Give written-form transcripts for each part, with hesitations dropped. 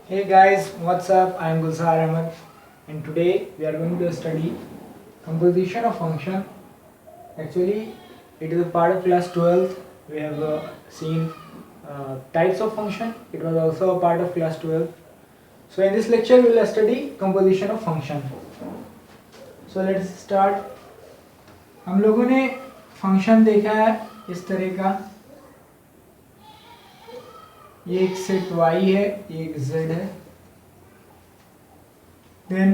Hey guys, what's up? I am Gulzar Ahmed and today we are going to study composition of function. Actually, it is a part of class 12. We have seen types of function. It was also a part of class 12. So in this lecture we will study composition of function. So let's start. हम लोगों ने function देखा है इस तरह का, ये एक सेट y है, ये एक z है। देन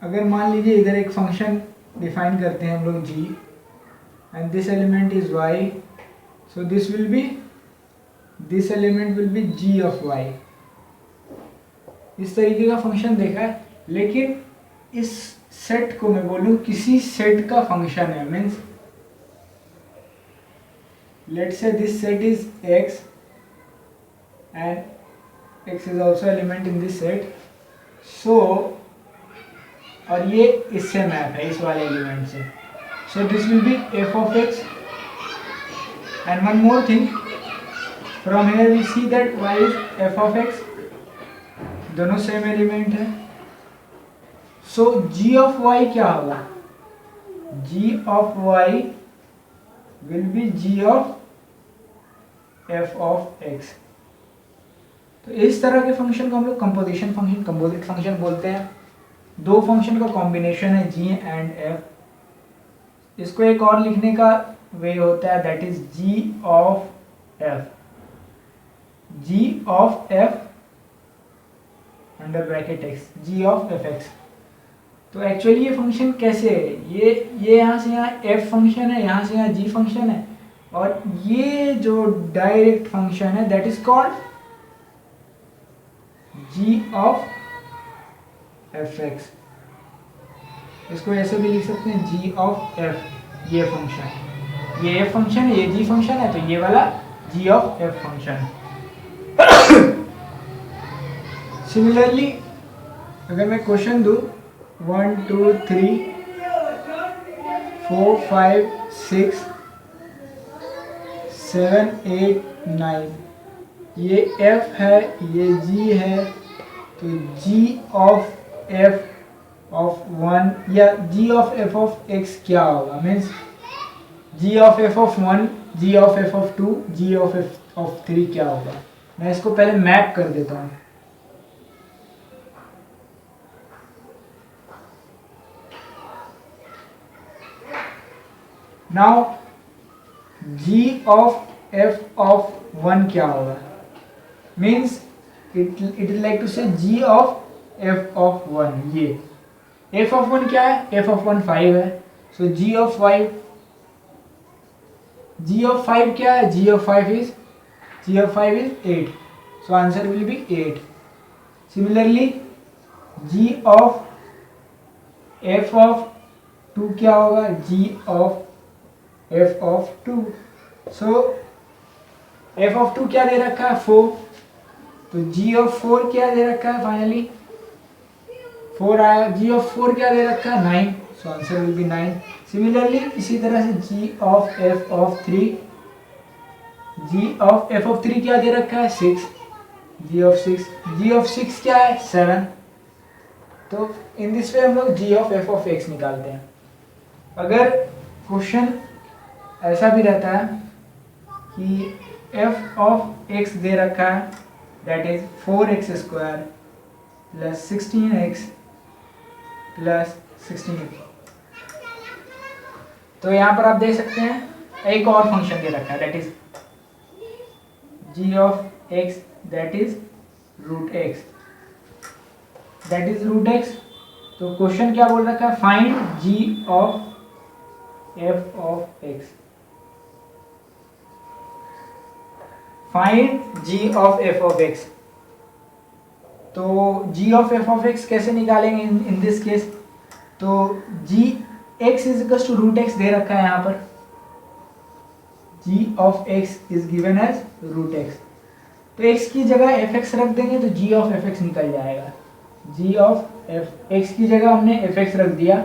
अगर मान लीजिए इधर एक फंक्शन डिफाइन करते हैं हम लोग g and this element is y, so this element will be g of y। इस तरीके का फंक्शन देखा है, लेकिन इस सेट को मैं बोलूँ किसी सेट का फंक्शन है, means let's say this set is x and x is also element in this set, so और ये इससे मैप है इस वाले एलिमेंट से, so this will be f of x and one more thing, from here we see that y is f of x, दोनों same element है। so g of y क्या होगा? g of y will be g of f of x। तो इस तरह के function को हम लोग कंपोजिशन फंक्शन, कंपोजिट फंक्शन बोलते हैं। दो फंक्शन का कॉम्बिनेशन है g एंड f। इसको एक और लिखने का वे होता है, that is g of f, g of f under bracket x, g of fx। तो एक्चुअली ये फंक्शन कैसे है, ये यहाँ से यहाँ f फंक्शन है, यहाँ से यहाँ g फंक्शन है, और ये जो डायरेक्ट फंक्शन है that is called g of fx। इसको ऐसे भी लिख सकते हैं g ऑफ f। ये फंक्शन, ये f फंक्शन है, ये g फंक्शन है, तो ये वाला g of f function. Similarly अगर मैं क्वेश्चन दूं 1 2 3 4 5 6 7 8 9, ये f है, ये g है, तो g ऑफ f ऑफ 1 या g of f of x क्या होगा? Means g of f of 1, g of f of 2, g of f of 3 क्या होगा? मैं इसको पहले मैप कर देता हूँ। Now g of f of 1 क्या होगा? Means it is like to say g of f of 1। ये f of 1 क्या है? f of 1 5 है, so g of 5, g of 5 क्या है? g of 5 is 8, so answer will be 8। Similarly g of f of 2 क्या होगा? g of f of 2, so f of 2 क्या दे रखा है? 4, तो g ऑफ 4 क्या दे रखा है? फाइनली 4 आया। g ऑफ 4 क्या दे रखा है? 9, so answer will B 9। Similarly इसी तरह से g of f of 3, g of f of 3 क्या दे रखा है? 6, g ऑफ 6 क्या है? 7। तो इन दिस वे हम लोग g of f of x निकालते हैं। अगर क्वेश्चन ऐसा भी रहता है कि f ऑफ x दे रखा है, that is 4x square plus 16x plus 16, तो यहाँ पर आप देख सकते हैं एक और फंक्शन दे रखा है, that is g of x, that is root x, तो क्वेश्चन क्या बोल रखा है? Find g of f of x, find g of f of x। तो g of f of x कैसे निकालेंगे इन दिस केस? तो g x is equal to root x दे रखा है यहाँ पर, g of x is given as root x, तो x की जगह fx रख देंगे तो g ऑफ fx निकल जाएगा। g ऑफ x की जगह हमने fx रख दिया,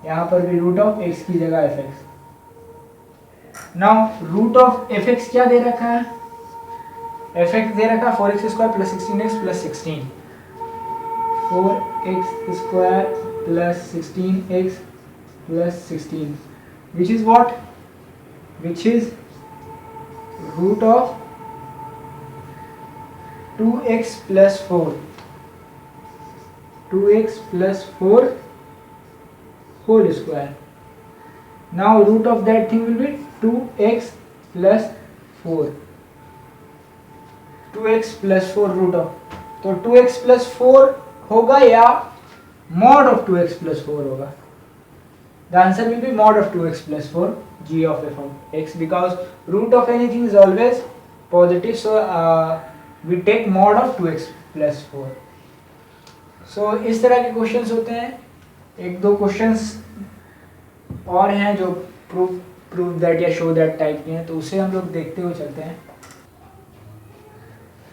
यहाँ पर भी रूट ऑफ x की जगह fx। Now root of fx क्या दे रखा है? एफ एक्स दे रखा 4x square plus 16x plus 16, 4x square plus 16x plus 16, which is what? Which is root of 2x plus 4, 2x plus 4 whole square. Now root of that thing will be 2x plus 4, 2x plus 4 root of, तो 2x plus 4 होगा या mod of 2x plus 4 होगा? The answer will be mod of 2x plus 4 g of f of x, because root of anything is always positive, so we take mod of 2x plus 4. So इस तरह के questions होते हैं. एक दो questions और हैं जो प्रूव दैट या शो दैट टाइप के हैं, तो उसे हम लोग देखते हुए चलते हैं.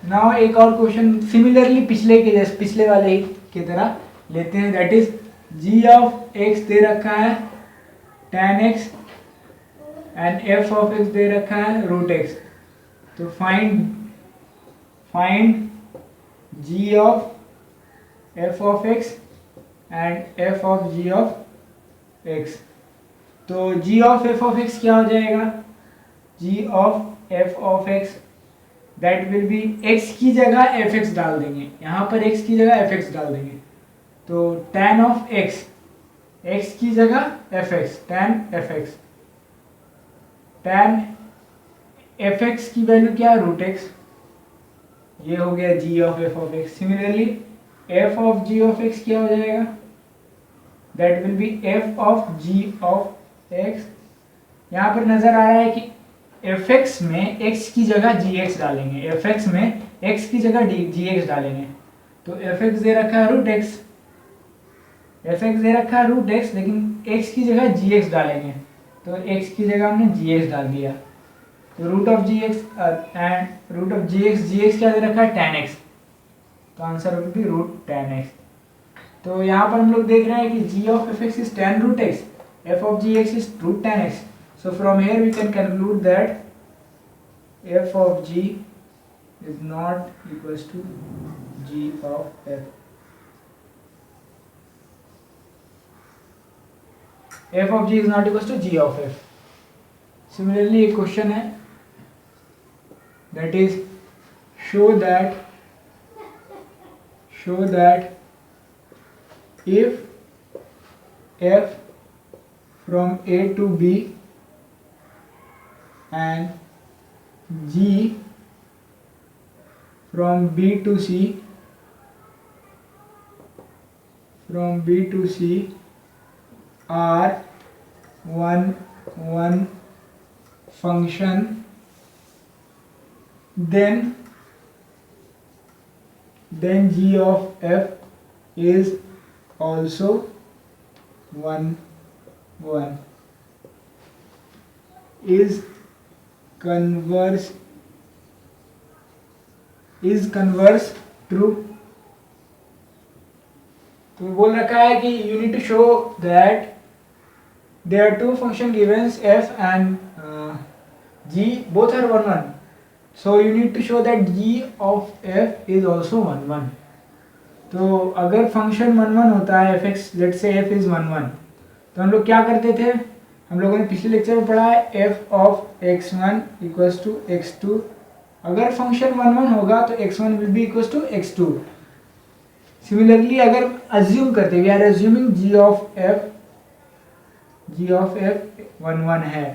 नाउ एक और क्वेश्चन सिमिलरली पिछले वाले ही की तरह लेते हैं. That is g of x दे रखा है tan x and f of x दे रखा है रूट x. तो find g of f of x and f of g of x. तो g of f of x क्या हो जाएगा? g of f of x that will be x की जगह fx डाल देंगे, यहाँ पर x की जगह fx डाल देंगे. तो tan of x, x की जगह fx, tan fx, tan fx की वैल्यू क्या है? Root x. ये हो गया g of f of x. Similarly f of g of x क्या हो जाएगा? That will be f of g of x. यहाँ पर नजर आ रहा है कि fx में x की जगह gx डालेंगे, fx में x की जगह gx डालेंगे. तो fx दे रखा है रूट x, fx दे रखा है रूट x, लेकिन x की जगह gx डालेंगे. तो x की जगह हमने gx डाल दिया. तो root of gx and root of gx क्या दे रखा है? tan x. तो answer will be root tan x. तो यहाँ पर हम लोग देख रहे हैं कि g of fx is tan root x, f of gx is root tan x. So from here we can conclude that f of g is not equals to g of f. f of g is not equals to g of f. Similarly एक question है, that is show that if f from a to b and g from b to c are one function, then g of f is also 1 is converse true. तो बोल रखा है कि you need to show that there are two function givens f and g, both are 1. So you need to show that g of f is also 1. तो अगर function 1 होता है fx, let's say f is 1, तो हम लोग क्या करते थे? हम लोगों ने पिछले लेक्चर में पढ़ा है f of x1 equals to x2. अगर फंक्शन 1 होगा तो x1 will be equals to x2. Similarly अगर अज्यूम करते, we are assuming g of f 1 है.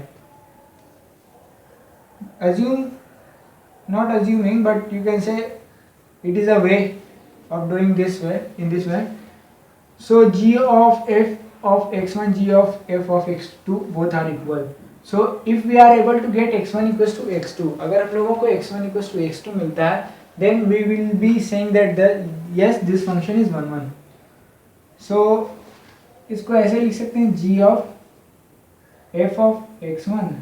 assume, not assuming, but you can say it is a way of doing this way, in this way. So g of f of x1, g of f of x2 both are equal. So if we are able to get x1 equals to x2, अगर हम लोगों को x1 equals to x2 मिलता है, then we will be saying that yes, this function is 1. So इसको ऐसे लिख सकते हैं g of f of x1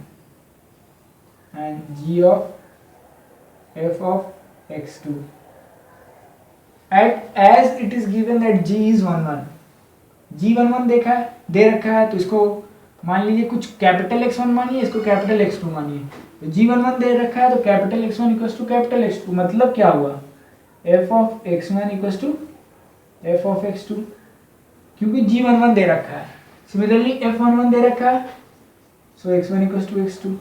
and g of f of x2. As it is given that g is 1, g 1 देखा है, दे रखा है, तो इसको मान लीजिए कुछ कैपिटल x1 मानिए, इसको कैपिटल x2 मानिए. तो G11 दे रखा है, तो capital X1 equals to capital X2, मतलब क्या हुआ, f of x1 equals to f of x2, क्योंकि G11 दे रखा है। सिमिलरली F11 दे रखा है, सो x1 equals to x2,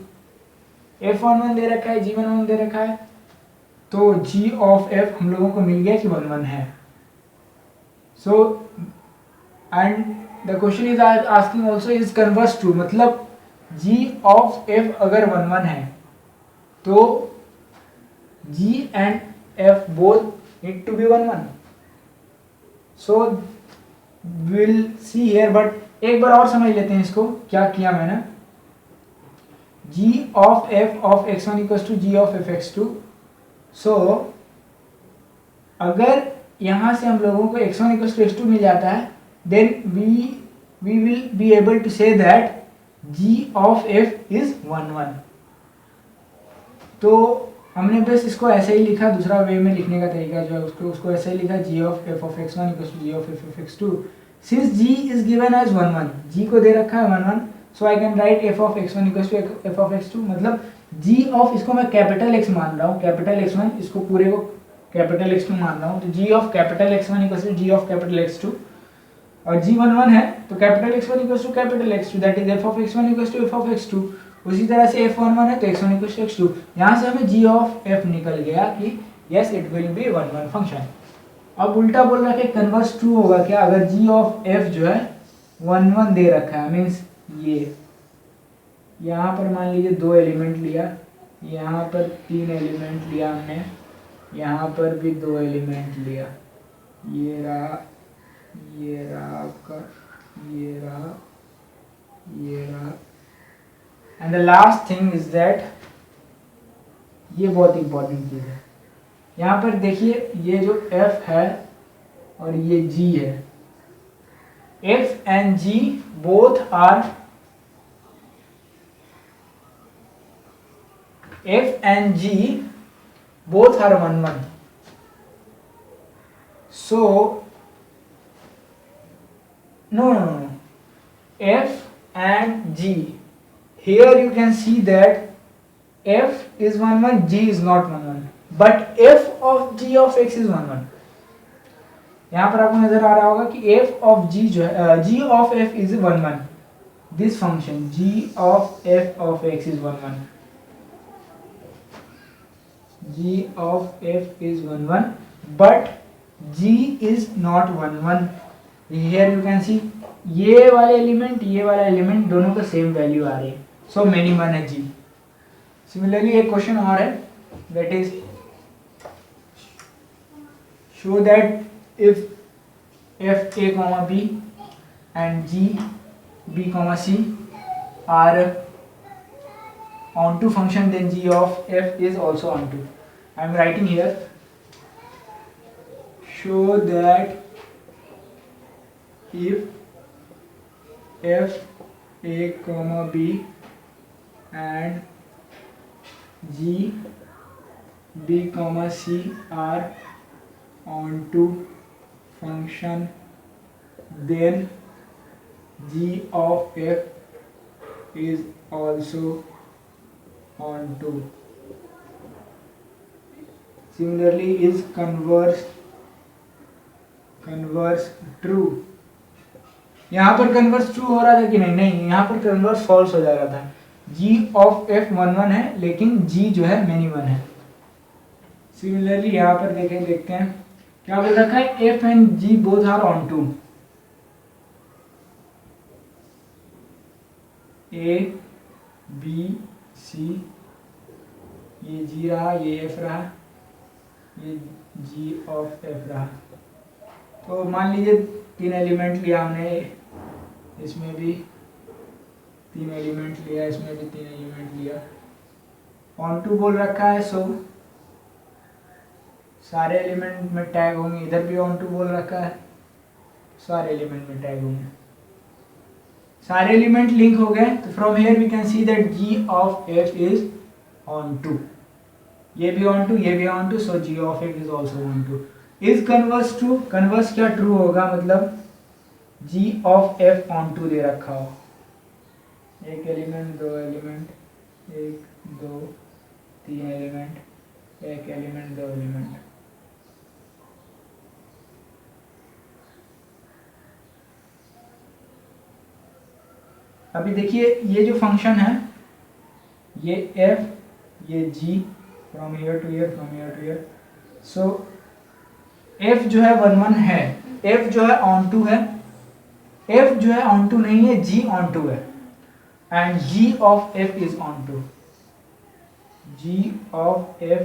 F11 दे रखा है, G11 दे रखा है, तो G ऑफ f हम लोगों को मिल गया कि 11 है। So and the question is asking also is converse to, मतलब G ऑफ f अगर 11 है तो G and f both need to be 11। So will see here, but एक बार और समझ लेते हैं इसको, क्या किया मैंने। G of f of x1 equals to G of f x2। So अगर यहाँ से हम लोगों को x1 इक्वल्स टू x2 मिल जाता है, then we will be able to say that G of f is 11। तो हमने बस इसको ऐसे ही लिखा, दूसरा वे में लिखने का तरीका जो है उसको ऐसे ही लिखा, G of f of x1 equals to G of f of x2। Since G is given as 11, G को दे रखा है 11, so I can write f of x1 equals to f of x2, मतलब G of, इसको मैं capital X मान रहा हूँ, capital X1, इसको पूरे को कैपिटल X2 मान रहा हूँ, तो G of capital X1 equals to G of capital X2, और G11 है तो capital X1 equals to capital X2, that is f of x1 equals to f of x2। उसी तरह से F11 है तो x1 इक्वल्स टू x2, यहाँ से हमें G ऑफ f निकल गया कि yes it will be 11 function. अब उल्टा बोल रहा है कि कन्वर्स ट्रू होगा क्या, अगर G ऑफ f जो है 11 दे रखा है, मीन्स ये यहाँ पर मान लीजिए 2 एलिमेंट लिया, यहाँ पर 3 एलिमेंट लिया हमने, यहाँ पर भी 2 एलिमेंट लिया, ये रहा, ये रहा आपका, ये रहा, ये रहा, and the last thing is that, ये बहुत इंपॉर्टेंट चीज है, यहाँ पर देखिए ये जो f है और ये g है, f and g both are, f and g both are 11, so no, f and g, here you can see that f is 11, g is not 11, but f of g of x is 11। यहाँ पर आपको नजर आ रहा होगा कि f of g जो है g of f is 11, this function g of f of x is 11, g of f is 11 but g is not 11। here you can see ये वाले एलिमेंट दोनों का सेम वैल्यू आ रही है, सो मिनिमम है g। Similarly एक question और है, that is show that if f a comma b and g b comma c are onto function, then g of f is also onto। I am writing here, show that if f a comma b and g b comma c are onto function, then g of f is also onto। Similarly is converse true। यहाँ पर converse true हो रहा था कि नहीं, यहाँ पर converse false हो जा रहा था। g ऑफ f 11 है लेकिन g जो है मिनिमम है। सिमिलरली यहाँ पर देखते हैं क्या बोल रखा है, f and g both are onto, a b c, ये g रहा, ये f रहा, ये g ऑफ f रहा। तो मान लीजिए 3 एलिमेंट लिया हमने, इसमें भी 3 एलिमेंट लिया, इसमें भी 3 एलिमेंट लिया, ऑन टू बोल रखा है, सो सारे एलिमेंट में टैग होंगे, इधर भी ऑन टू बोल रखा है, सारे एलिमेंट में टैग होंगे, सारे एलिमेंट लिंक हो गए। तो from here we can see that g of f is onto, ये भी ऑन टू, ये भी onto, so g of f is also onto. Is converse true, converse क्या ट्रू होगा, मतलब g of f onto दे रखा हो, एक एलिमेंट, 2 एलिमेंट, 1 दो, तीन एलिमेंट, एक एलिमेंट, दो एलिमेंट। अभी देखिए ये जो फंक्शन है, ये f, ये g, from here to here, from here to here. So f जो है 1 1 है, f जो है ऑन टू है, f जो है ऑन टू नहीं है, g ऑन टू है, and g of f is onto. g of f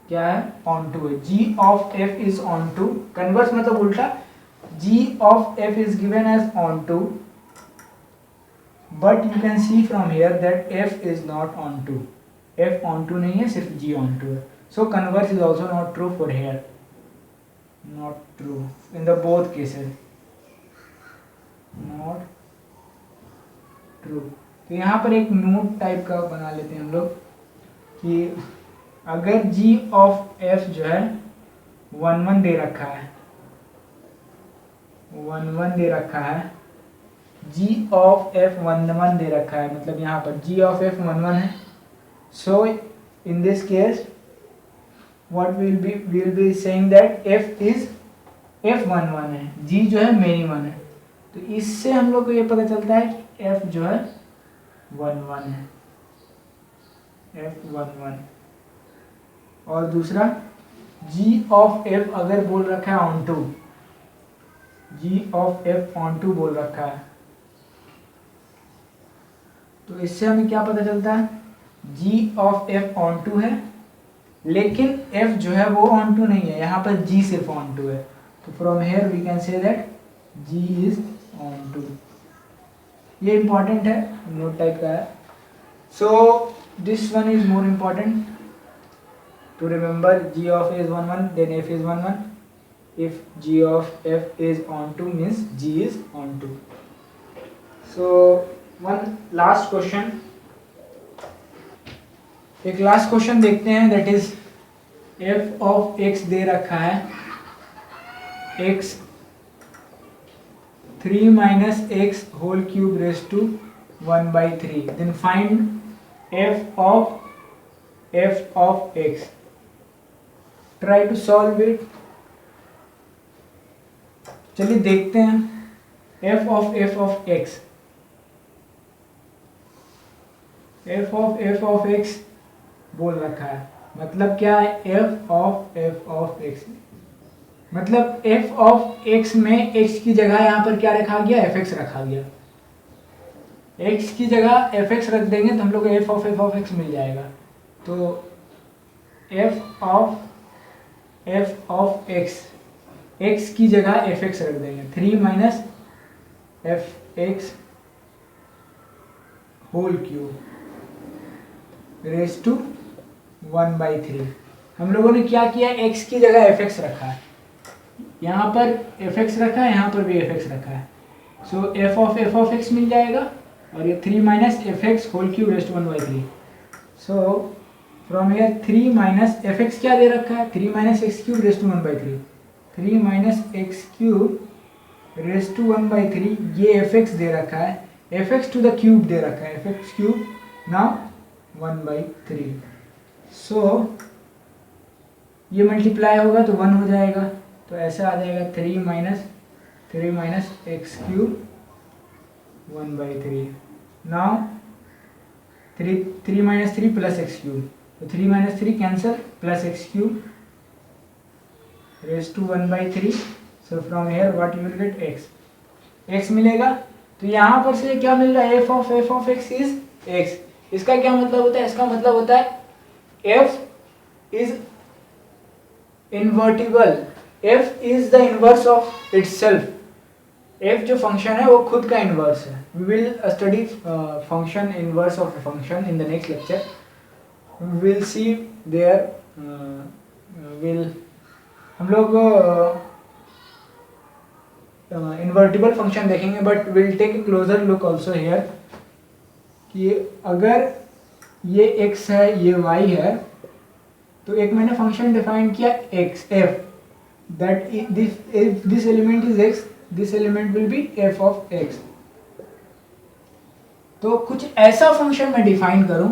क्या है? ऑन टू है। g of f is onto, converse मतलब उल्टा, g of f is given as onto, but you can see from here that f is not onto, f onto नहीं है, सिर्फ g onto है। So converse is also not true for here, not true in the both cases, not true। तो यहाँ पर एक note type का बना लेते हैं हम लोग कि अगर g of f जो है 1 1 दे रखा है, 1 1 दे रखा है, g of f 1 1 दे रखा है, मतलब यहाँ पर g of f 1 1 है। So in this case what we'll be saying that f is f 1 1 है, g जो है मिनिमम है। तो इससे हम लोग को ये पता चलता है कि f जो है 1 1 है, f 1 1। और दूसरा g of f अगर बोल रखा है onto, g of f onto बोल रखा है, तो इससे हमें क्या पता चलता है? g of f onto है, लेकिन f जो है वो ऑन टू नहीं है, यहाँ पर g सिर्फ ऑन टू है। तो from here we can say that g is onto. ये इंपॉर्टेंट है, नोट टाइप का है। So this one is more important to remember, g of f is 1 1, then f is 1 1. If g of f is on to means g is on to. So one last question, एक last question देखते हैं, that is f of x दे रखा है, x 3 minus x whole cube raised to 1 by 3, then find f of x. Try to solve it. चलिए देखते हैं, f of x, f of x बोल रखा है, मतलब क्या है? f of x, मतलब f of x में x की जगह यहाँ पर क्या रखा गया? fx रखा गया। x की जगह fx रख देंगे तो हम लोग को f of x मिल जाएगा। तो f of x की जगह fx रख देंगे, 3 minus fx whole cube raise to 1 by 3। हम लोगों ने क्या किया? x की जगह fx रखा है, यहाँ पर fx रखा है, यहाँ पर भी fx रखा है। सो f of x मिल जाएगा, और ये 3 minus fx whole cube raise to 1 by 3। So from here 3 minus fx क्या दे रखा है? 3 minus x cube raise to 1 by 3, 3 minus x cube raise to 1 by 3, ये fx दे रखा है, fx टू द क्यूब दे रखा है, fx cube now 1 by 3। So ये मल्टीप्लाई होगा तो 1 हो जाएगा, तो ऐसा आ जाएगा 3 minus x cube 1 by 3। Now 3 minus 3 plus x क्यूब, तो 3 minus 3 cancel, plus x cube raise to 1 by 3। So from here what you will get? x मिलेगा। तो यहाँ पर से क्या मिल रहा है? f of x is x। इसका क्या मतलब होता है? इसका मतलब होता है f is invertible, f is the inverse of itself. f जो फंक्शन है वो खुद का इनवर्स है। We will study function inverse of a function in the next lecture. We will see there, हम लोग इन्वर्टिबल फंक्शन देखेंगे, but will take a closer look also here कि अगर ये x है, ये y है, तो एक मैंने फंक्शन डिफाइन किया x f, that if this element is x, this element will be f of x। तो कुछ ऐसा फंक्शन मैं डिफाइन करूं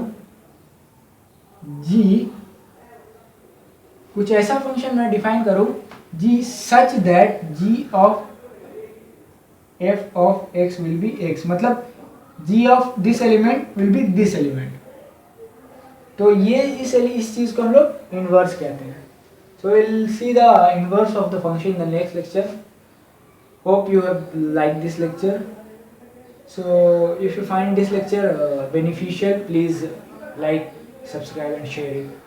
g कुछ ऐसा फंक्शन मैं डिफाइन करूं g such that g of f of x will be x, मतलब g of this element will be this element. तो ये इस चीज को हम लोग इनवर्स कहते हैं। सो will see the inverse of the function in the next lecture. Hope you have like this lecture. So if you find this lecture beneficial, please like, subscribe and share it.